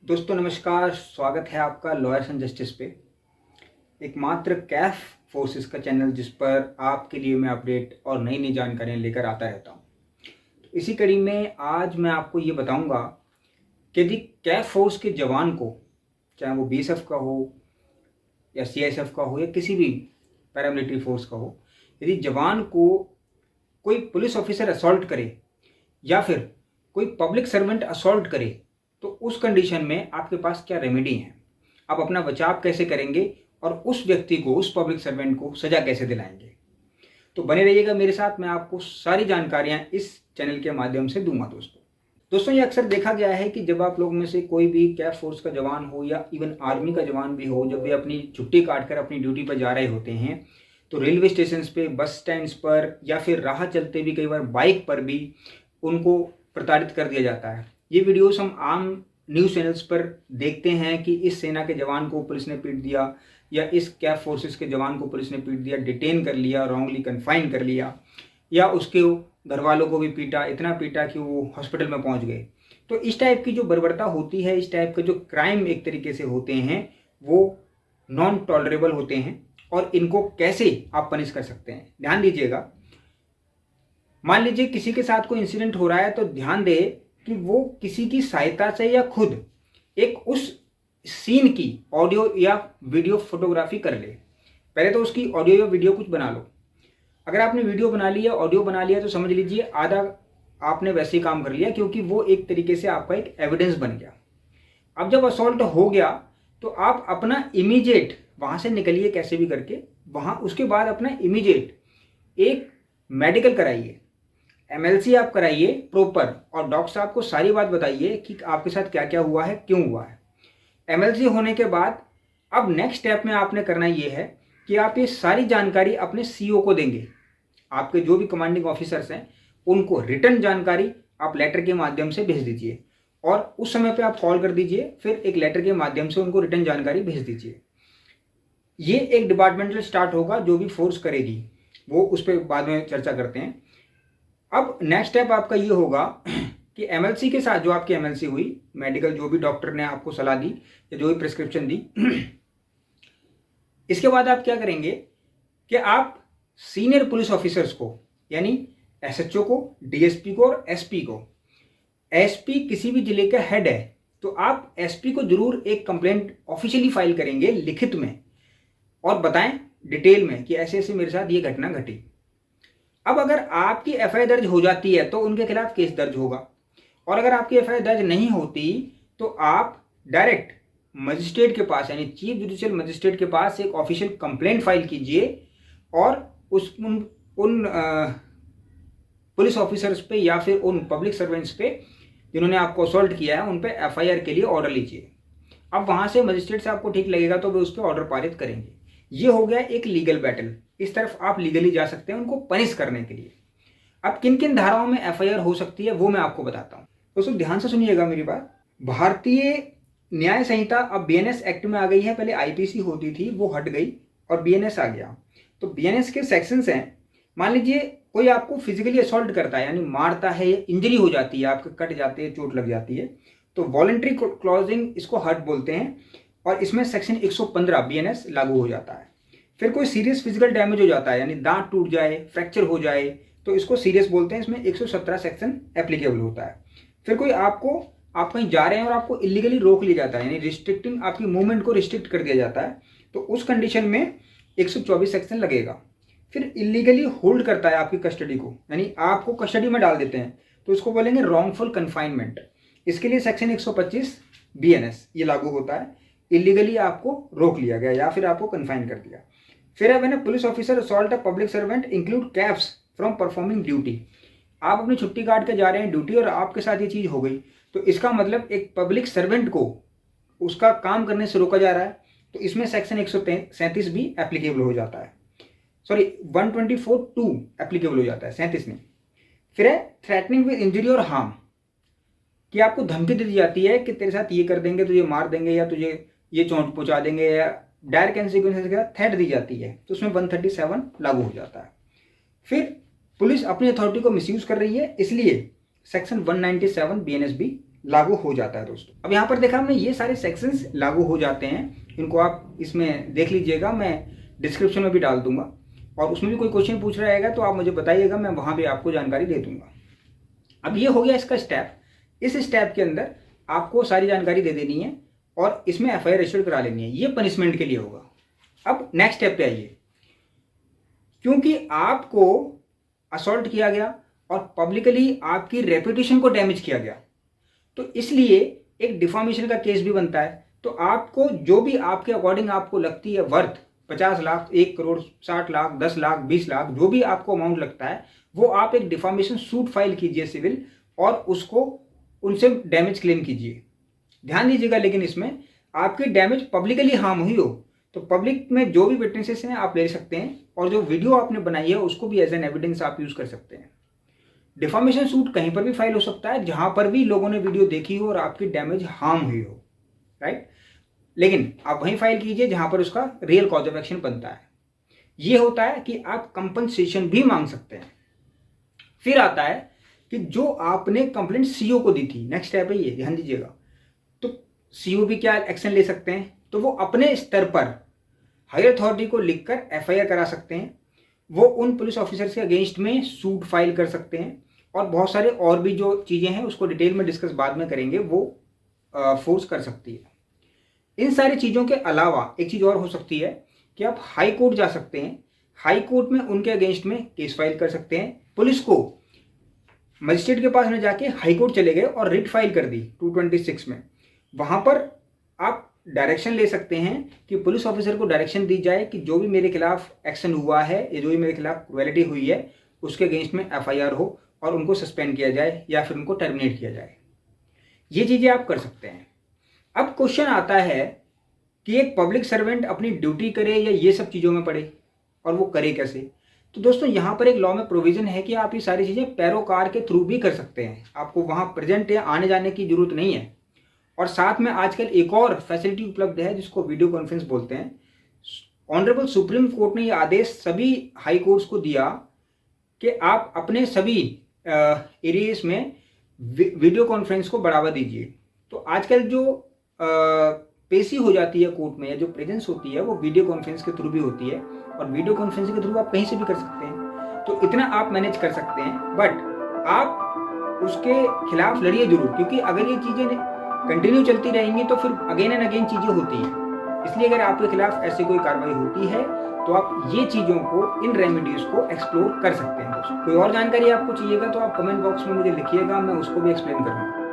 दोस्तों नमस्कार, स्वागत है आपका लॉयर्स एंड जस्टिस पे। एकमात्र कैफ फोर्सेस का चैनल जिस पर आपके लिए मैं अपडेट और नई नई जानकारियाँ लेकर आता रहता हूँ। तो इसी कड़ी में आज मैं आपको ये बताऊँगा कि यदि कैफ फोर्स के जवान को, चाहे वो बीएसएफ का हो या सीआईएसएफ का हो या किसी भी पैरामिलिट्री फोर्स का हो, यदि जवान को कोई पुलिस ऑफिसर असॉल्ट करे या फिर कोई पब्लिक सर्वेंट असॉल्ट करे, तो उस कंडीशन में आपके पास क्या रेमेडी है, आप अपना बचाव कैसे करेंगे और उस व्यक्ति को, उस पब्लिक सर्वेंट को सजा कैसे दिलाएंगे। तो बने रहिएगा मेरे साथ, मैं आपको सारी जानकारियां इस चैनल के माध्यम से दूंगा। दोस्तों ये अक्सर देखा गया है कि जब आप लोग में से कोई भी कैफ फोर्स का जवान हो या इवन आर्मी का जवान भी हो, जब वे अपनी छुट्टी काट कर अपनी ड्यूटी पर जा रहे होते हैं तो रेलवे स्टेशन पे, बस स्टैंड्स पर या फिर राह चलते भी, कई बार बाइक पर भी उनको प्रताड़ित कर दिया जाता है। ये वीडियोस हम आम न्यूज़ चैनल्स पर देखते हैं कि इस सेना के जवान को पुलिस ने पीट दिया या इस कैफ फोर्सेस के जवान को पुलिस ने पीट दिया, डिटेन कर लिया, रॉन्गली कन्फाइन कर लिया, या उसके घर वालों को भी पीटा, इतना पीटा कि वो हॉस्पिटल में पहुंच गए। तो इस टाइप की जो बर्बरता होती है, इस टाइप के जो क्राइम एक तरीके से होते हैं, वो नॉन टॉलरेबल होते हैं और इनको कैसे आप पनिश कर सकते हैं, ध्यान दीजिएगा। मान लीजिए किसी के साथ कोई इंसिडेंट हो रहा है तो ध्यान दे कि वो किसी की सहायता से या खुद एक उस सीन की ऑडियो या वीडियो फोटोग्राफी कर ले। पहले तो उसकी ऑडियो या वीडियो कुछ बना लो। अगर आपने वीडियो बना लिया, ऑडियो बना लिया, तो समझ लीजिए आधा आपने वैसे ही काम कर लिया, क्योंकि वो एक तरीके से आपका एक एविडेंस बन गया। अब जब असॉल्ट हो गया तो आप अपना इमीडिएट वहां से निकलिए कैसे भी करके, वहां उसके बाद अपना इमीडिएट एक मेडिकल कराइए, एमएलसी आप कराइए प्रॉपर, और डॉक्टर साहब को सारी बात बताइए कि आपके साथ क्या क्या हुआ है, क्यों हुआ है। एमएलसी होने के बाद अब नेक्स्ट स्टेप में आपने करना ये है कि आप ये सारी जानकारी अपने सीईओ को देंगे। आपके जो भी कमांडिंग ऑफिसर्स हैं उनको रिटर्न जानकारी आप लेटर के माध्यम से भेज दीजिए, और उस समय पे आप कॉल कर दीजिए, फिर एक लेटर के माध्यम से उनको रिटर्न जानकारी भेज दीजिए। ये एक डिपार्टमेंटल स्टार्ट होगा, जो भी फोर्स करेगी वो उस पर बाद में चर्चा करते हैं। अब नेक्स्ट स्टेप आपका ये होगा कि एमएलसी के साथ, जो आपकी एमएलसी हुई, मेडिकल जो भी डॉक्टर ने आपको सलाह दी या जो भी प्रिस्क्रिप्शन दी, इसके बाद आप क्या करेंगे कि आप सीनियर पुलिस ऑफिसर्स को, यानी एसएचओ को, डीएसपी को और एसपी को, एसपी किसी भी जिले का हेड है तो आप एसपी को जरूर एक कंप्लेंट ऑफिशियली फाइल करेंगे लिखित में, और बताएं डिटेल में कि ऐसे ऐसे मेरे साथ ये घटना घटी। अब अगर आपकी एफआईआर दर्ज हो जाती है तो उनके खिलाफ केस दर्ज होगा, और अगर आपकी एफआईआर दर्ज नहीं होती तो आप डायरेक्ट मजिस्ट्रेट के पास, यानी चीफ जुडिशियल मजिस्ट्रेट के पास एक ऑफिशियल कंप्लेंट फाइल कीजिए, और उन पुलिस ऑफिसर्स पे या फिर उन पब्लिक सर्वेंट्स पे जिन्होंने आपको असॉल्ट किया है उन पे एफआईआर के लिए ऑर्डर लीजिए। अब वहां से मजिस्ट्रेट से आपको ठीक लगेगा तो वे उस पर ऑर्डर पारित करेंगे। ये हो गया एक लीगल बैटल, इस तरफ आप लीगली जा सकते हैं उनको पनिश करने के लिए। अब किन किन धाराओं में एफआईआर हो सकती है वो मैं आपको बताता हूं। दोस्तों ध्यान से सुनिएगा मेरी बात। भारतीय न्याय संहिता अब बीएनएस एक्ट में आ गई है। पहले आईपीसी होती थी, वो हट गई और बीएनएस आ गया। तो बीएनएस के सेक्शंस हैं, मान लीजिए कोई आपको फिजिकली असॉल्ट करता है, यानी मारता है, इंजरी हो जाती है, आपके कट जाते हैं, चोट लग जाती है, तो वॉलंटरी क्लॉजिंग इसको हर्ट बोलते हैं, और इसमें सेक्शन 115 बीएनएस लागू हो जाता है। फिर कोई सीरियस फिजिकल डैमेज हो जाता है, यानी दांत टूट जाए, फ्रैक्चर हो जाए, तो इसको सीरियस बोलते हैं, इसमें 117 सेक्शन एप्लीकेबल होता है। फिर कोई आप कहीं जा रहे हैं और आपको इलीगली रोक लिया जाता है, यानी रिस्ट्रिक्टिंग, आपकी मूवमेंट को रिस्ट्रिक्ट कर दिया जाता है, तो उस कंडीशन में 124 सेक्शन लगेगा। फिर इलीगली होल्ड करता है आपकी कस्टडी को, यानी आपको कस्टडी में डाल देते हैं, तो इसको बोलेंगे रॉन्गफुल कन्फाइनमेंट। इसके लिए सेक्शन 125 बीएनएस ये लागू होता है। इलीगली आपको रोक लिया गया या फिर आपको कन्फाइन कर दिया। फिर है when police officer assault a public servant include caps from performing duty. आप अपनी छुट्टी काट के जा रहे हैं ड्यूटी और आपके साथ ये चीज हो गई, तो इसका मतलब एक पब्लिक सर्वेंट को उसका काम करने से रोका जा रहा है, तो इसमें सेक्शन 137 भी एप्लीकेबल हो जाता है। सॉरी 124(2) एप्लीकेबल हो जाता है, 37 में। फिर है थ्रेटनिंग विद इंजरी और हार्म, कि आपको धमकी दी जाती है कि तेरे साथ ये कर देंगे, तुझे मार देंगे या तुझे ये चोट पहुंचा देंगे, या डायरेक्ट कॉन्सिक्वेंसेस के साथ थ्रेट दी जाती है, तो उसमें 137 लागू हो जाता है। फिर पुलिस अपनी अथॉरिटी को मिसयूज कर रही है, इसलिए सेक्शन 197 बीएनएस भी लागू हो जाता है दोस्तों। अब यहाँ पर देखा हमने ये सारे सेक्शंस लागू हो जाते हैं, इनको आप इसमें देख लीजिएगा, मैं डिस्क्रिप्शन में भी डाल दूंगा और उसमें भी कोई क्वेश्चन पूछ रहा रहेगा तो आप मुझे बताइएगा, मैं वहाँ भी आपको जानकारी दे दूंगा। अब ये हो गया इसका स्टेप। इस स्टेप के अंदर आपको सारी जानकारी दे देनी है और इसमें FIR रजिस्टर्ड करा लेनी है, ये पनिशमेंट के लिए होगा। अब नेक्स्ट स्टेप पे आइए। क्योंकि आपको असॉल्ट किया गया और पब्लिकली आपकी रेपुटेशन को डैमेज किया गया, तो इसलिए एक डिफॉर्मेशन का केस भी बनता है। तो आपको जो भी आपके अकॉर्डिंग आपको लगती है वर्थ 50 लाख, 1 करोड़, 60 लाख, 10 लाख, 20 लाख, जो भी आपको अमाउंट लगता है, वो आप एक डिफॉर्मेशन सूट फाइल कीजिए सिविल और उसको उनसे डैमेज क्लेम कीजिए। ध्यान दीजिएगा, लेकिन इसमें आपकी डैमेज पब्लिकली हार्म हुई हो तो पब्लिक में जो भी विटनेसेस हैं आप ले सकते हैं और जो वीडियो आपने बनाई है उसको भी एज एन एविडेंस आप यूज कर सकते हैं। डिफॉर्मेशन सूट कहीं पर भी फाइल हो सकता है जहां पर भी लोगों ने वीडियो देखी हो और आपकी डैमेज हार्म हुई हो, राइट। लेकिन आप वहीं फाइल कीजिए जहां पर उसका रियल कॉज ऑफ एक्शन बनता है। ये होता है कि आप कंपनसेशन भी मांग सकते हैं। फिर आता है कि जो आपने कंप्लेंट CO को दी थी, नेक्स्ट स्टेप है ये, ध्यान दीजिएगा। तो CO भी क्या एक्शन ले सकते हैं, तो वो अपने स्तर पर हायर अथॉरिटी को लिखकर FIR करा सकते हैं। वो उन पुलिस ऑफिसर्स के अगेंस्ट में सूट फाइल कर सकते हैं और बहुत सारे और भी जो चीज़ें हैं उसको डिटेल में डिस्कस बाद में करेंगे, वो फोर्स कर सकती है। इन सारी चीज़ों के अलावा एक चीज़ और हो सकती है कि आप हाई कोर्ट जा सकते हैं। हाई कोर्ट में उनके अगेंस्ट में केस फाइल कर सकते हैं। पुलिस को मजिस्ट्रेट के पास में जाके हाई कोर्ट चले गए और रिट फाइल कर दी 226 में, वहाँ पर आप डायरेक्शन ले सकते हैं कि पुलिस ऑफिसर को डायरेक्शन दी जाए कि जो भी मेरे खिलाफ एक्शन हुआ है या जो भी मेरे खिलाफ क्रुएलिटी हुई है उसके अगेंस्ट में FIR हो और उनको सस्पेंड किया जाए या फिर उनको टर्मिनेट किया जाए। ये चीज़ें आप कर सकते हैं। अब क्वेश्चन आता है कि एक पब्लिक सर्वेंट अपनी ड्यूटी करे या ये सब चीज़ों में पड़े, और वो करे कैसे। तो दोस्तों यहाँ पर एक लॉ में प्रोविज़न है कि आप ये सारी चीज़ें पैरोकार के थ्रू भी कर सकते हैं। आपको वहाँ प्रेजेंट या आने जाने की जरूरत नहीं है। और साथ में आजकल एक और फैसिलिटी उपलब्ध है जिसको वीडियो कॉन्फ्रेंस बोलते हैं। ऑनरेबल सुप्रीम कोर्ट ने ये आदेश सभी हाई कोर्ट्स को दिया कि आप अपने सभी एरियाज में वीडियो कॉन्फ्रेंस को बढ़ावा दीजिए। तो आजकल जो पेशी हो जाती है कोर्ट में या जो प्रेजेंस होती है वो वीडियो कॉन्फ्रेंस के थ्रू भी होती है, और वीडियो कॉन्फ्रेंस के थ्रू आप कहीं से भी कर सकते हैं। तो इतना आप मैनेज कर सकते हैं, बट आप उसके खिलाफ लड़िए जरूर, क्योंकि अगर ये चीज़ें कंटिन्यू चलती रहेंगी तो फिर अगेन एंड अगेन चीज़ें होती हैं। इसलिए अगर आपके खिलाफ ऐसी कोई कार्रवाई होती है तो आप ये चीज़ों को, इन रेमेडीज को एक्सप्लोर कर सकते हैं दोस्तों। कोई और जानकारी आपको चाहिएगा तो आप कमेंट बॉक्स में मुझे लिखिएगा, मैं उसको भी एक्सप्लेन करूँगा।